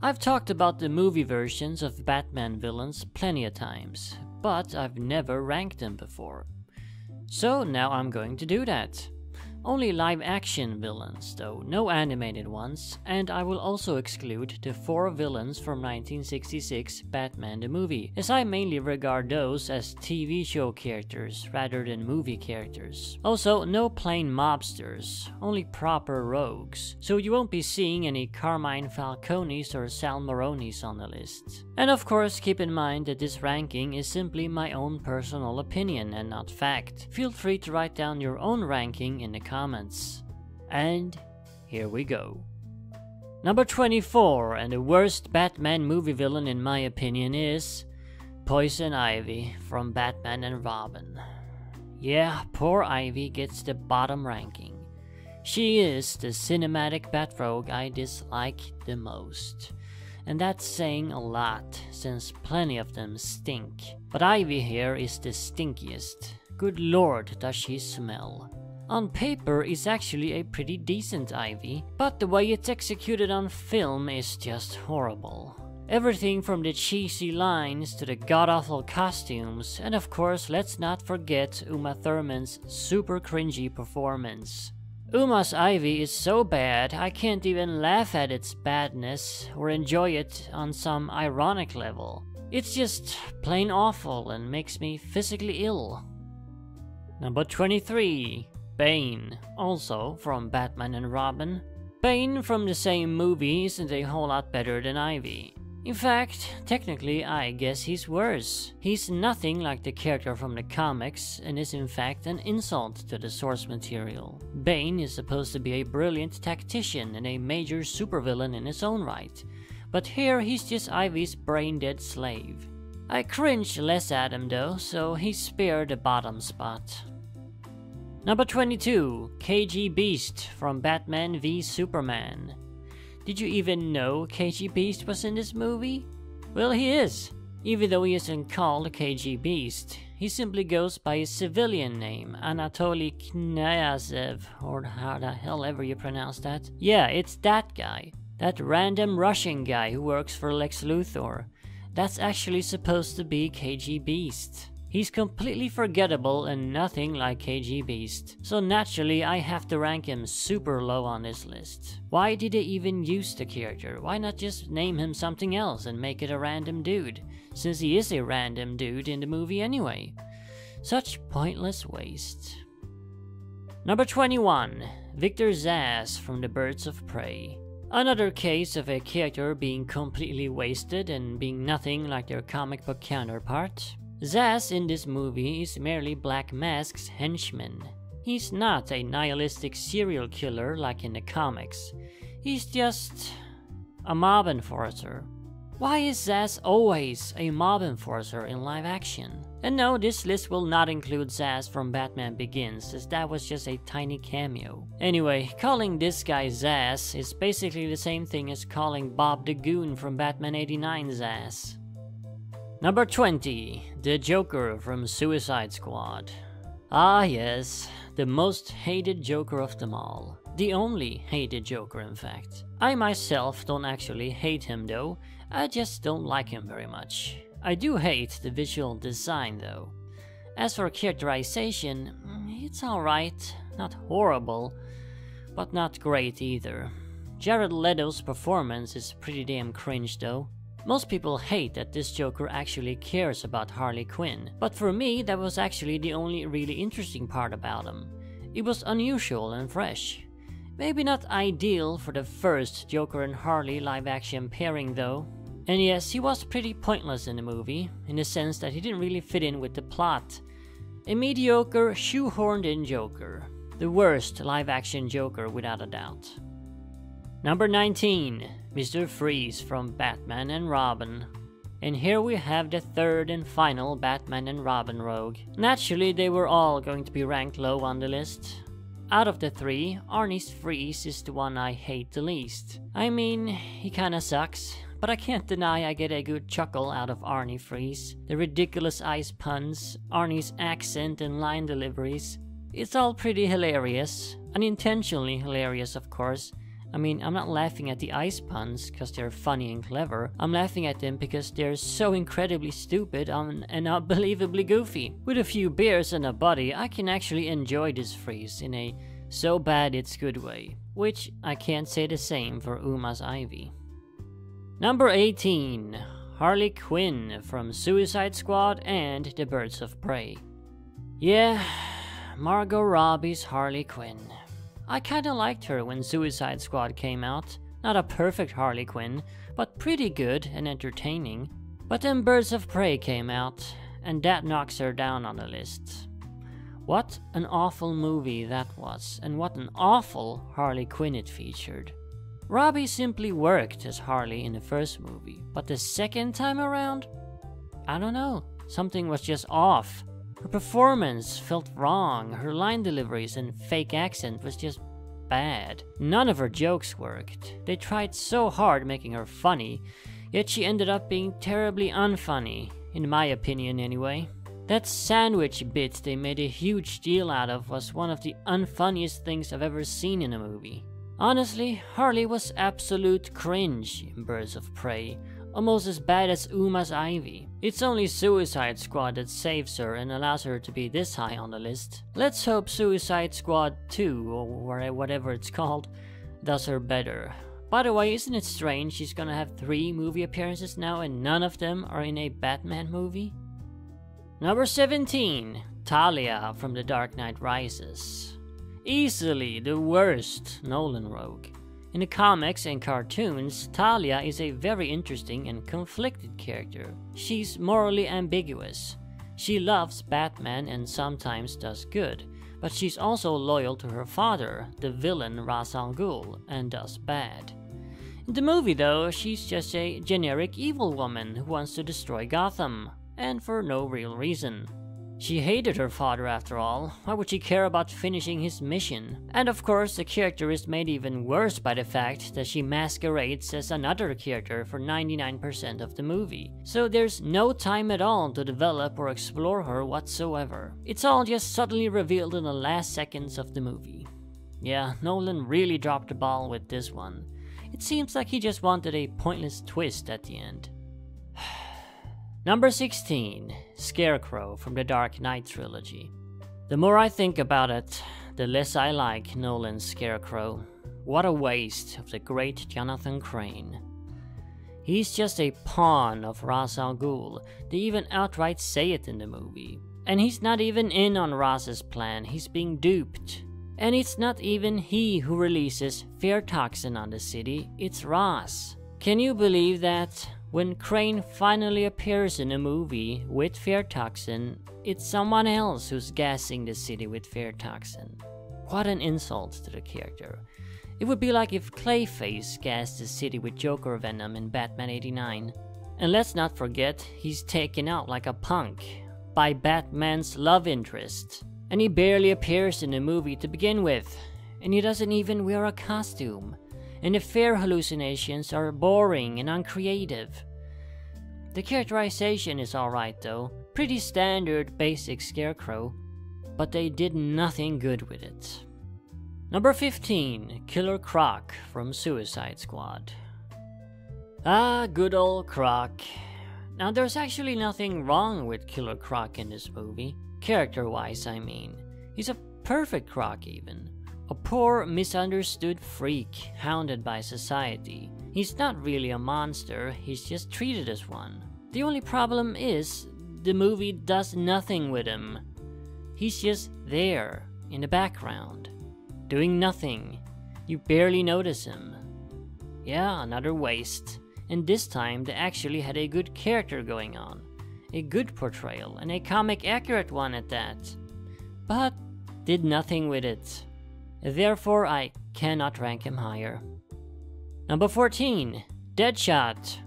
I've talked about the movie versions of Batman villains plenty of times, but I've never ranked them before. So now I'm going to do that. Only live-action villains though, no animated ones, and I will also exclude the 4 villains from 1966 Batman the movie, as I mainly regard those as TV show characters rather than movie characters. Also, no plain mobsters, only proper rogues, so you won't be seeing any Carmine Falcones or Sal Moronis on the list. And of course, keep in mind that this ranking is simply my own personal opinion and not fact. Feel free to write down your own ranking in the comments. And here we go. Number 24, and the worst Batman movie villain in my opinion, is Poison Ivy from Batman and Robin. Yeah, poor Ivy gets the bottom ranking. She is the cinematic Batrogue I dislike the most. And that's saying a lot, since plenty of them stink. But Ivy here is the stinkiest. Good lord, does she smell. On paper, it's actually a pretty decent Ivy, but the way it's executed on film is just horrible. Everything from the cheesy lines to the god-awful costumes, and of course let's not forget Uma Thurman's super cringy performance. Uma's Ivy is so bad I can't even laugh at its badness or enjoy it on some ironic level. It's just plain awful and makes me physically ill. Number 23. Bane, also from Batman and Robin. Bane from the same movie isn't a whole lot better than Ivy. In fact, technically I guess he's worse. He's nothing like the character from the comics and is in fact an insult to the source material. Bane is supposed to be a brilliant tactician and a major supervillain in his own right, but here he's just Ivy's brain-dead slave. I cringe less at him though, so he's spared the bottom spot. Number 22, KG Beast from Batman v Superman. Did you even know KG Beast was in this movie? Well, he is. Even though he isn't called KG Beast, he simply goes by his civilian name, Anatoly Knyazov, or how the hell ever you pronounce that. Yeah, it's that guy. That random Russian guy who works for Lex Luthor. That's actually supposed to be KG Beast. He's completely forgettable and nothing like KG Beast, so naturally I have to rank him super low on this list. Why did they even use the character? Why not just name him something else and make it a random dude, since he is a random dude in the movie anyway? Such pointless waste. Number 21, Victor Zsasz from The Birds of Prey. Another case of a character being completely wasted and being nothing like their comic book counterpart. Zsasz in this movie is merely Black Mask's henchman. He's not a nihilistic serial killer like in the comics. He's just a mob enforcer. Why is Zsasz always a mob enforcer in live action? And no, this list will not include Zsasz from Batman Begins, as that was just a tiny cameo. Anyway, calling this guy Zsasz is basically the same thing as calling Bob the Goon from Batman 89 Zsasz. Number 20, the Joker from Suicide Squad. Ah yes, the most hated Joker of them all. The only hated Joker, in fact. I myself don't actually hate him though, I just don't like him very much. I do hate the visual design though. As for characterization, it's alright, not horrible, but not great either. Jared Leto's performance is pretty damn cringe though. Most people hate that this Joker actually cares about Harley Quinn, but for me that was actually the only really interesting part about him. It was unusual and fresh. Maybe not ideal for the first Joker and Harley live-action pairing though. And yes, he was pretty pointless in the movie, in the sense that he didn't really fit in with the plot. A mediocre, shoehorned-in Joker. The worst live-action Joker without a doubt. Number 19, Mr. Freeze from Batman and Robin. And here we have the third and final Batman and Robin rogue. Naturally, they were all going to be ranked low on the list. Out of the three, Arnie's Freeze is the one I hate the least. I mean, he kinda sucks, but I can't deny I get a good chuckle out of Arnie Freeze. The ridiculous ice puns, Arnie's accent and line deliveries. It's all pretty hilarious. Unintentionally hilarious, of course. I mean, I'm not laughing at the ice puns because they're funny and clever. I'm laughing at them because they're so incredibly stupid and unbelievably goofy. With a few beers and a buddy, I can actually enjoy this freeze in a so bad it's good way. Which I can't say the same for Uma's Ivy. Number 18. Harley Quinn from Suicide Squad and the Birds of Prey. Yeah, Margot Robbie's Harley Quinn. I kinda liked her when Suicide Squad came out. Not a perfect Harley Quinn, but pretty good and entertaining. But then Birds of Prey came out, and that knocks her down on the list. What an awful movie that was, and what an awful Harley Quinn it featured. Robbie simply worked as Harley in the first movie, but the second time around? I don't know, something was just off. Her performance felt wrong, her line deliveries and fake accent was just bad. None of her jokes worked. They tried so hard making her funny, yet she ended up being terribly unfunny, in my opinion anyway. That sandwich bit they made a huge deal out of was one of the unfunniest things I've ever seen in a movie. Honestly, Harley was absolute cringe in Birds of Prey, almost as bad as Uma's Ivy. It's only Suicide Squad that saves her and allows her to be this high on the list. Let's hope Suicide Squad 2, or whatever it's called, does her better. By the way, isn't it strange she's gonna have 3 movie appearances now and none of them are in a Batman movie? Number 17. Talia from The Dark Knight Rises. Easily the worst Nolan rogue. In the comics and cartoons, Talia is a very interesting and conflicted character. She's morally ambiguous. She loves Batman and sometimes does good, but she's also loyal to her father, the villain Rasa Ghoul, and does bad. In the movie though, she's just a generic evil woman who wants to destroy Gotham, and for no real reason. She hated her father after all, why would she care about finishing his mission? And of course the character is made even worse by the fact that she masquerades as another character for 99% of the movie. So there's no time at all to develop or explore her whatsoever. It's all just suddenly revealed in the last seconds of the movie. Yeah, Nolan really dropped the ball with this one. It seems like he just wanted a pointless twist at the end. Number 16. Scarecrow from the Dark Knight trilogy. The more I think about it, the less I like Nolan's Scarecrow. What a waste of the great Jonathan Crane. He's just a pawn of Rasa Ghoul. They even outright say it in the movie. And he's not even in on Rasa's plan, he's being duped. And it's not even he who releases fear toxin on the city, it's Ras. Can you believe that? When Crane finally appears in a movie with fear toxin, it's someone else who's gassing the city with fear toxin. What an insult to the character. It would be like if Clayface gassed the city with Joker venom in Batman 89. And let's not forget, he's taken out like a punk by Batman's love interest. And he barely appears in the movie to begin with. And he doesn't even wear a costume. And the fear hallucinations are boring and uncreative. The characterization is alright though, pretty standard basic Scarecrow, but they did nothing good with it. Number 15, Killer Croc from Suicide Squad. Ah, good old Croc. Now there's actually nothing wrong with Killer Croc in this movie, character-wise I mean. He's a perfect Croc even. A poor, misunderstood freak, hounded by society. He's not really a monster, he's just treated as one. The only problem is, the movie does nothing with him. He's just there, in the background, doing nothing. You barely notice him. Yeah, another waste. And this time they actually had a good character going on. A good portrayal, and a comic accurate one at that. But did nothing with it. Therefore, I cannot rank him higher. Number 14. Deadshot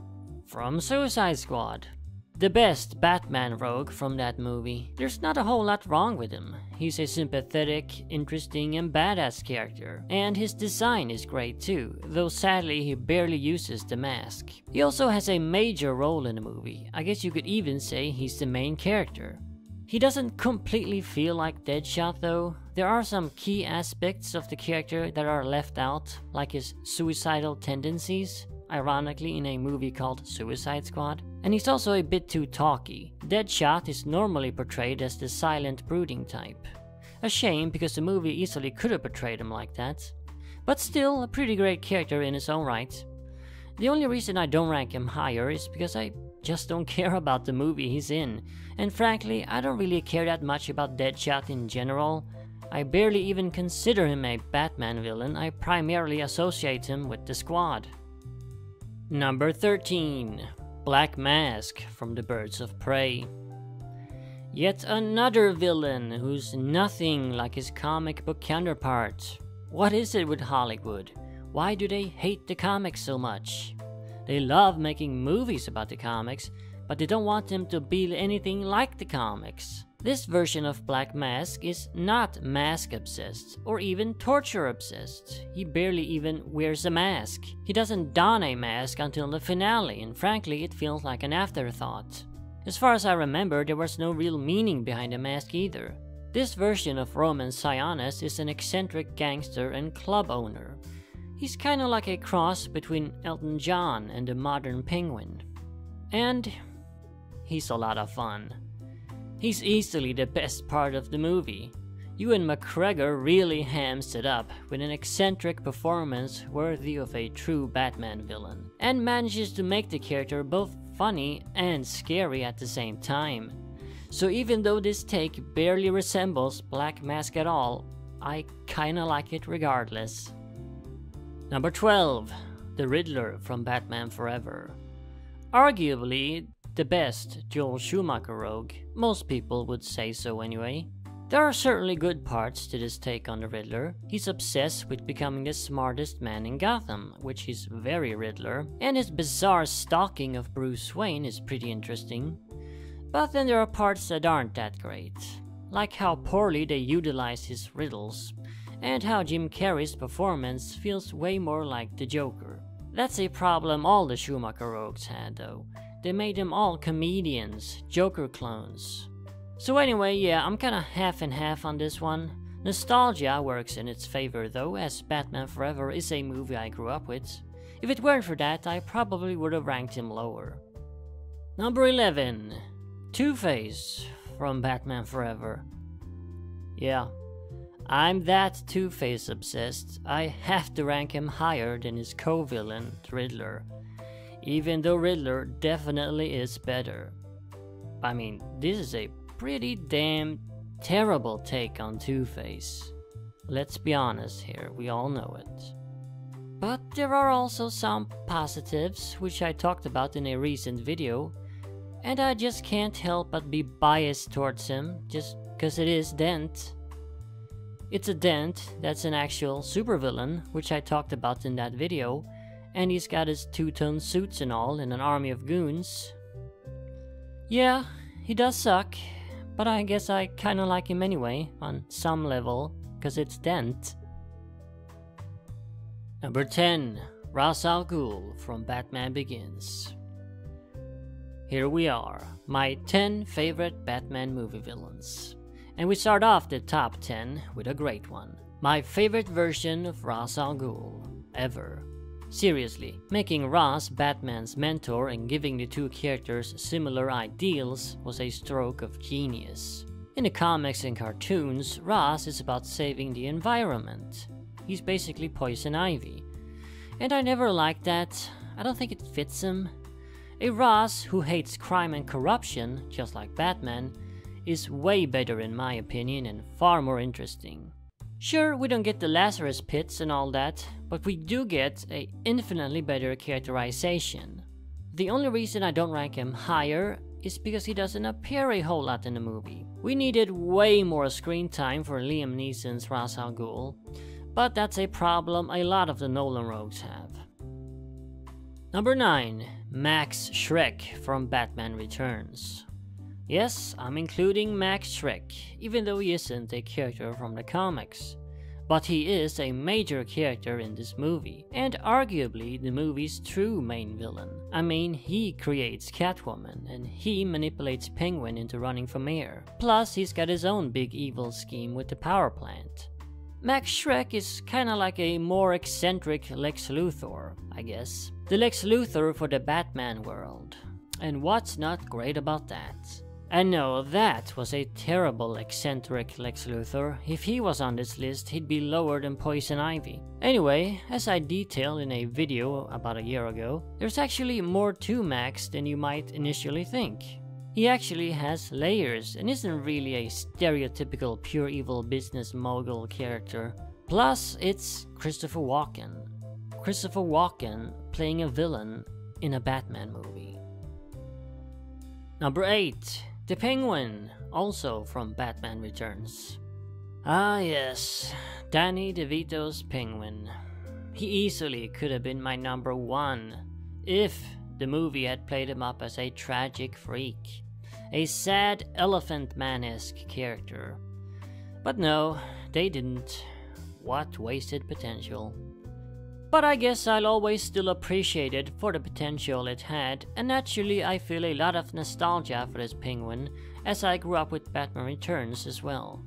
from Suicide Squad. The best Batman rogue from that movie. There's not a whole lot wrong with him. He's a sympathetic, interesting, and badass character. And his design is great too, though sadly he barely uses the mask. He also has a major role in the movie. I guess you could even say he's the main character. He doesn't completely feel like Deadshot though. there are some key aspects of the character that are left out, like his suicidal tendencies, ironically in a movie called Suicide Squad. And he's also a bit too talky. Deadshot is normally portrayed as the silent, brooding type. A shame, because the movie easily could have portrayed him like that. But still, a pretty great character in his own right. The only reason I don't rank him higher is because I just don't care about the movie he's in. And frankly, I don't really care that much about Deadshot in general. I barely even consider him a Batman villain. I primarily associate him with the Squad. Number 13. Black Mask from the Birds of Prey. Yet another villain who's nothing like his comic book counterpart. What is it with Hollywood? Why do they hate the comics so much? They love making movies about the comics, but they don't want them to be anything like the comics. This version of Black Mask is not mask obsessed or even torture obsessed. He barely even wears a mask. He doesn't don a mask until the finale, and frankly it feels like an afterthought. As far as I remember, there was no real meaning behind the mask either. This version of Roman Sionis is an eccentric gangster and club owner. He's kinda like a cross between Elton John and the modern Penguin. And he's a lot of fun. He's easily the best part of the movie. Ewan McGregor really hams it up with an eccentric performance worthy of a true Batman villain, and manages to make the character both funny and scary at the same time. So even though this take barely resembles Black Mask at all, I kinda like it regardless. Number 12. The Riddler from Batman Forever. Arguably the best Joel Schumacher rogue. Most people would say so anyway. There are certainly good parts to this take on the Riddler. He's obsessed with becoming the smartest man in Gotham, which is very Riddler, and his bizarre stalking of Bruce Wayne is pretty interesting. But then there are parts that aren't that great, like how poorly they utilize his riddles, and how Jim Carrey's performance feels way more like the Joker. That's a problem all the Schumacher rogues had though. They made them all comedians, Joker clones. So anyway, yeah, I'm kinda half and half on this one. Nostalgia works in its favor though, as Batman Forever is a movie I grew up with. If it weren't for that, I probably would have ranked him lower. Number 11. Two-Face from Batman Forever. Yeah, I'm that Two-Face obsessed. I have to rank him higher than his co-villain, Riddler. Even though Riddler definitely is better. I mean, this is a pretty damn terrible take on Two-Face. Let's be honest here, we all know it. But there are also some positives, which I talked about in a recent video, and I just can't help but be biased towards him, just because it is Dent. It's a Dent that's an actual supervillain, which I talked about in that video, and he's got his two-tone suits and all in an army of goons. Yeah, he does suck, but I guess I kinda like him anyway, on some level, cause it's Dent. Number 10. Rasa Ghoul from Batman Begins. Here we are, my 10 favorite Batman movie villains. And we start off the top 10 with a great one. My favorite version of Rasa Ghoul ever. Seriously, making Ras Batman's mentor and giving the two characters similar ideals was a stroke of genius. In the comics and cartoons, Ras is about saving the environment. He's basically Poison Ivy. And I never liked that. I don't think it fits him. A Ras who hates crime and corruption, just like Batman, is way better in my opinion and far more interesting. Sure, we don't get the Lazarus pits and all that, but we do get a infinitely better characterization. The only reason I don't rank him higher is because he doesn't appear a whole lot in the movie. We needed way more screen time for Liam Neeson's Rasa Ghoul, but that's a problem a lot of the Nolan rogues have. Number 9. Max Shrek from Batman Returns. Yes, I'm including Max Shrek, even though he isn't a character from the comics. But he is a major character in this movie, and arguably the movie's true main villain. I mean, he creates Catwoman, and he manipulates Penguin into running for mayor. Plus, he's got his own big evil scheme with the power plant. Max Shrek is kinda like a more eccentric Lex Luthor, I guess. The Lex Luthor for the Batman world. And what's not great about that? And no, that was a terrible eccentric Lex Luthor. If he was on this list, he'd be lower than Poison Ivy. Anyway, as I detailed in a video about a year ago, there's actually more to Max than you might initially think. He actually has layers and isn't really a stereotypical pure evil business mogul character. Plus, it's Christopher Walken. Christopher Walken playing a villain in a Batman movie. Number 8. The Penguin, also from Batman Returns. Ah yes, Danny DeVito's Penguin. He easily could have been my number 1 if the movie had played him up as a tragic freak. A sad elephant man-esque character. But no, they didn't. What wasted potential. But I guess I'll always still appreciate it for the potential it had, and naturally I feel a lot of nostalgia for this Penguin, as I grew up with Batman Returns as well.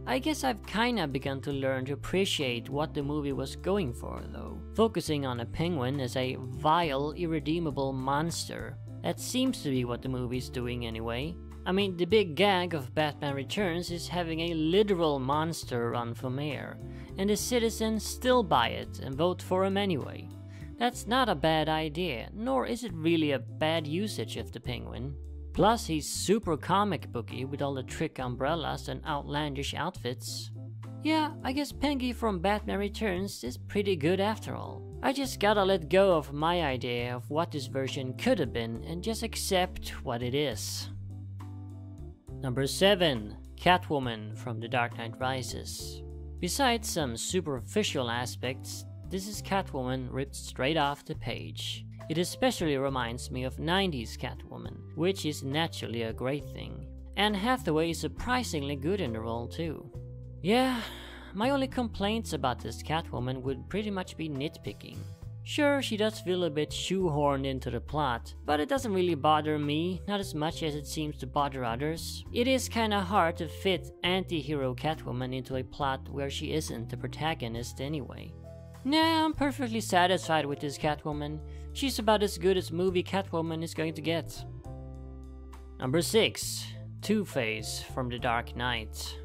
I guess I've kinda begun to learn to appreciate what the movie was going for though, focusing on a penguin as a vile, irredeemable monster. That seems to be what the movie's doing anyway. I mean, the big gag of Batman Returns is having a literal monster run for mayor, and the citizens still buy it and vote for him anyway. That's not a bad idea, nor is it really a bad usage of the Penguin. Plus, he's super comic booky with all the trick umbrellas and outlandish outfits. Yeah, I guess Pengy from Batman Returns is pretty good after all. I just gotta let go of my idea of what this version could have been and just accept what it is. Number 7. Catwoman from The Dark Knight Rises. Besides some superficial aspects, this is Catwoman ripped straight off the page. It especially reminds me of 90s Catwoman, which is naturally a great thing. Anne Hathaway is surprisingly good in the role too. Yeah, my only complaints about this Catwoman would pretty much be nitpicking. Sure, she does feel a bit shoehorned into the plot, but it doesn't really bother me, not as much as it seems to bother others. It is kinda hard to fit anti-hero Catwoman into a plot where she isn't the protagonist anyway. Nah, I'm perfectly satisfied with this Catwoman. She's about as good as movie Catwoman is going to get. Number 6. Two-Face from The Dark Knight.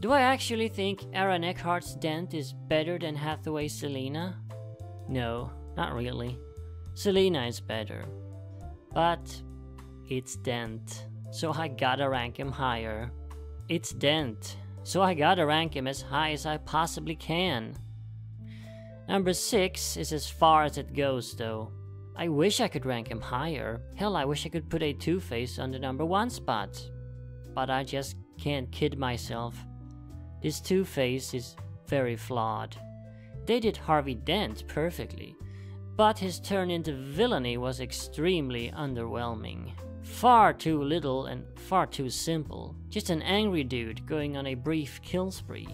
Do I actually think Aaron Eckhart's Dent is better than Hathaway's Selina? No, not really. Selina is better. But it's Dent, so I gotta rank him higher. It's Dent, so I gotta rank him as high as I possibly can. Number 6 is as far as it goes though. I wish I could rank him higher. Hell, I wish I could put a Two-Face on the number 1 spot. But I just can't kid myself. This Two-Face is very flawed. They did Harvey Dent perfectly, but his turn into villainy was extremely underwhelming. Far too little and far too simple. Just an angry dude going on a brief kill spree,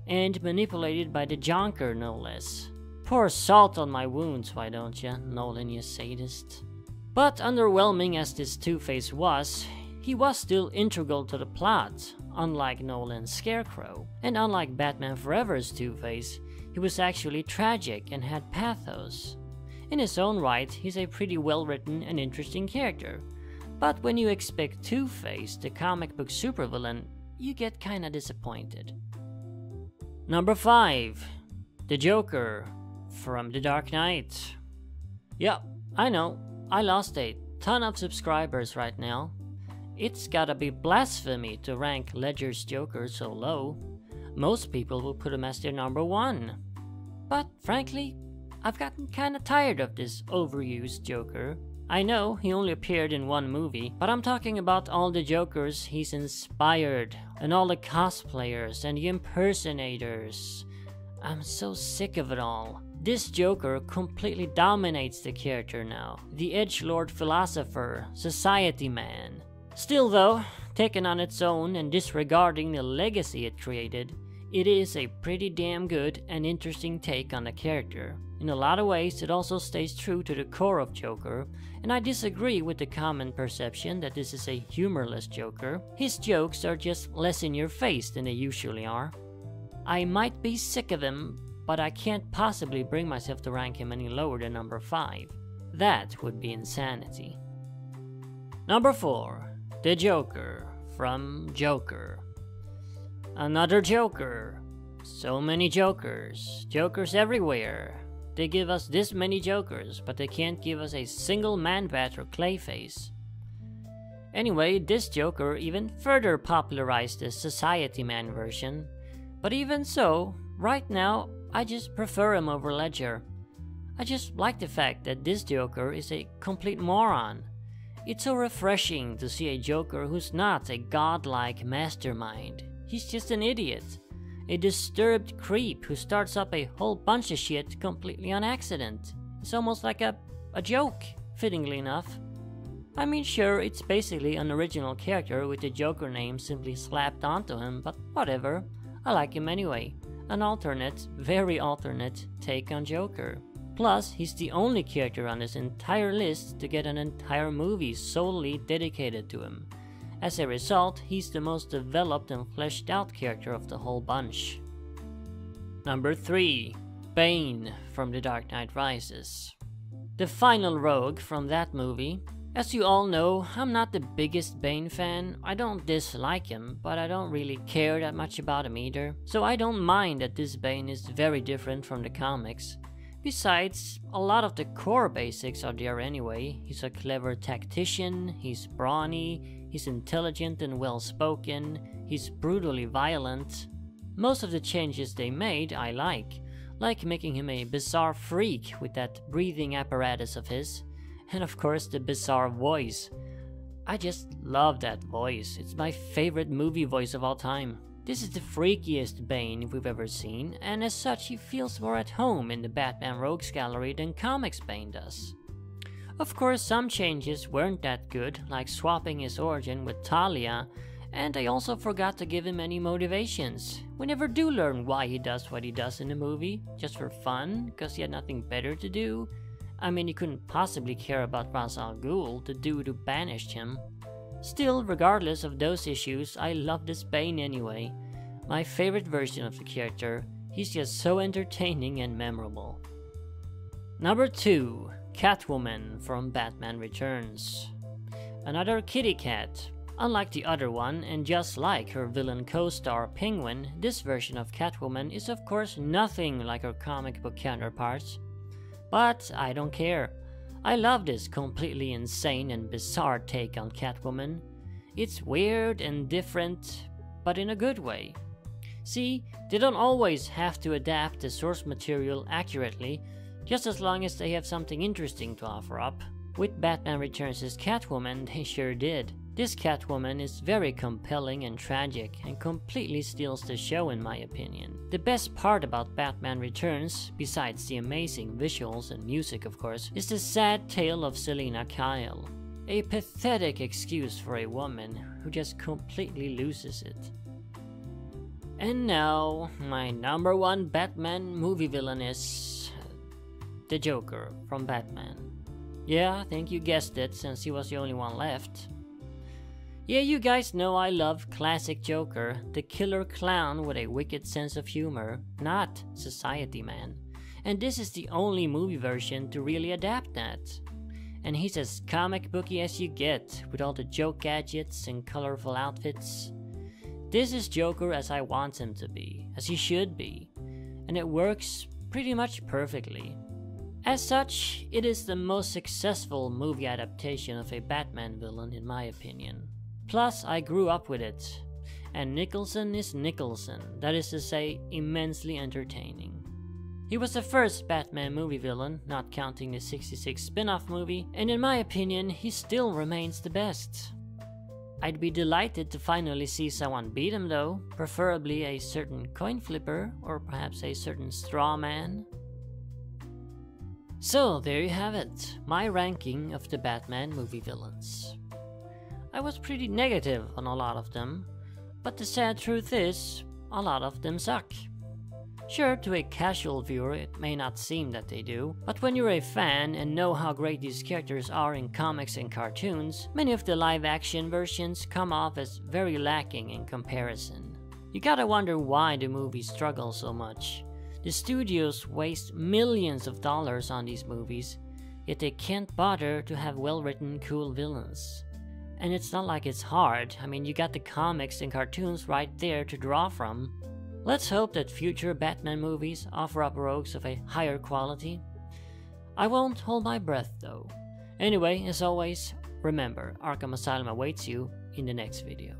and manipulated by the Jonker no less. Pour salt on my wounds, why don't ya, Nolan, you sadist. But underwhelming as this Two-Face was, he was still integral to the plot, unlike Nolan's Scarecrow. And unlike Batman Forever's Two-Face, he was actually tragic and had pathos. In his own right, he's a pretty well-written and interesting character. But when you expect Two-Face, the comic book supervillain, you get kinda disappointed. Number 5. The Joker from The Dark Knight. Yep, I know, I lost a ton of subscribers right now. It's gotta be blasphemy to rank Ledger's Joker so low. Most people will put him as their number 1. But frankly, I've gotten kinda tired of this overused Joker. I know he only appeared in 1 movie, but I'm talking about all the Jokers he's inspired, and all the cosplayers and the impersonators. I'm so sick of it all. This Joker completely dominates the character now. The edgelord philosopher, society man. Still though, taken on its own and disregarding the legacy it created, It is a pretty damn good and interesting take on the character. In a lot of ways, it also stays true to the core of Joker, and I disagree with the common perception that this is a humorless Joker. His jokes are just less in your face than they usually are. I might be sick of him, but I can't possibly bring myself to rank him any lower than number 5. That would be insanity. Number 4. The Joker from Joker. Another Joker. So many Jokers. Jokers everywhere. They give us this many Jokers, but they can't give us a single Man-Bat or Clayface. Anyway, this Joker even further popularized the Society Man version. But even so, right now, I just prefer him over Ledger. I just like the fact that this Joker is a complete moron. It's so refreshing to see a Joker who's not a godlike mastermind. He's just an idiot. A disturbed creep who starts up a whole bunch of shit completely on accident. It's almost like a joke, fittingly enough. I mean, sure, it's basically an original character with the Joker name simply slapped onto him, but whatever. I like him anyway. An alternate, very alternate take on Joker. Plus, he's the only character on this entire list to get an entire movie solely dedicated to him. As a result, he's the most developed and fleshed out character of the whole bunch. Number 3. Bane from The Dark Knight Rises. The final rogue from that movie. As you all know, I'm not the biggest Bane fan. I don't dislike him, but I don't really care that much about him either. So I don't mind that this Bane is very different from the comics. Besides, a lot of the core basics are there anyway. He's a clever tactician, he's brawny, he's intelligent and well-spoken, he's brutally violent. Most of the changes they made I like making him a bizarre freak with that breathing apparatus of his, and of course the bizarre voice. I just love that voice. It's my favorite movie voice of all time. This is the freakiest Bane we've ever seen, and as such he feels more at home in the Batman Rogues Gallery than comics Bane does. Of course, some changes weren't that good, like swapping his origin with Talia, and I also forgot to give him any motivations. We never do learn why he does what he does in the movie, just for fun, because he had nothing better to do. I mean, he couldn't possibly care about Rasa Ghoul, the dude who banished him. Still, regardless of those issues, I love this Bane anyway. My favorite version of the character. He's just so entertaining and memorable. Number 2. Catwoman from Batman Returns. Another kitty cat. Unlike the other one, and just like her villain co-star Penguin, this version of Catwoman is of course nothing like her comic book counterparts. But I don't care. I love this completely insane and bizarre take on Catwoman. It's weird and different, but in a good way. See, they don't always have to adapt the source material accurately, just as long as they have something interesting to offer up. With Batman Returns' Catwoman, they sure did. This Catwoman is very compelling and tragic, and completely steals the show in my opinion. The best part about Batman Returns, besides the amazing visuals and music of course, is the sad tale of Selina Kyle. A pathetic excuse for a woman who just completely loses it. And now, my number 1 Batman movie villain is the Joker from Batman. Yeah, I think you guessed it since he was the only one left. Yeah, you guys know I love classic Joker, the killer clown with a wicked sense of humor, not Society Man. And this is the only movie version to really adapt that. And he's as comic booky as you get, with all the joke gadgets and colorful outfits. This is Joker as I want him to be, as he should be, and it works pretty much perfectly. As such, it is the most successful movie adaptation of a Batman villain in my opinion. Plus, I grew up with it, and Nicholson is Nicholson, that is to say, immensely entertaining. He was the first Batman movie villain, not counting the '66 spin-off movie, and in my opinion, he still remains the best. I'd be delighted to finally see someone beat him though, preferably a certain coin flipper, or perhaps a certain straw man. So there you have it, my ranking of the Batman movie villains. I was pretty negative on a lot of them, but the sad truth is, a lot of them suck. Sure, to a casual viewer it may not seem that they do, but when you're a fan and know how great these characters are in comics and cartoons, many of the live-action versions come off as very lacking in comparison. You gotta wonder why the movies struggle so much. The studios waste millions of dollars on these movies, yet they can't bother to have well-written, cool villains. And it's not like it's hard. I mean, you got the comics and cartoons right there to draw from. Let's hope that future Batman movies offer up rogues of a higher quality. I won't hold my breath though. Anyway, as always, remember, Arkham Asylum awaits you in the next video.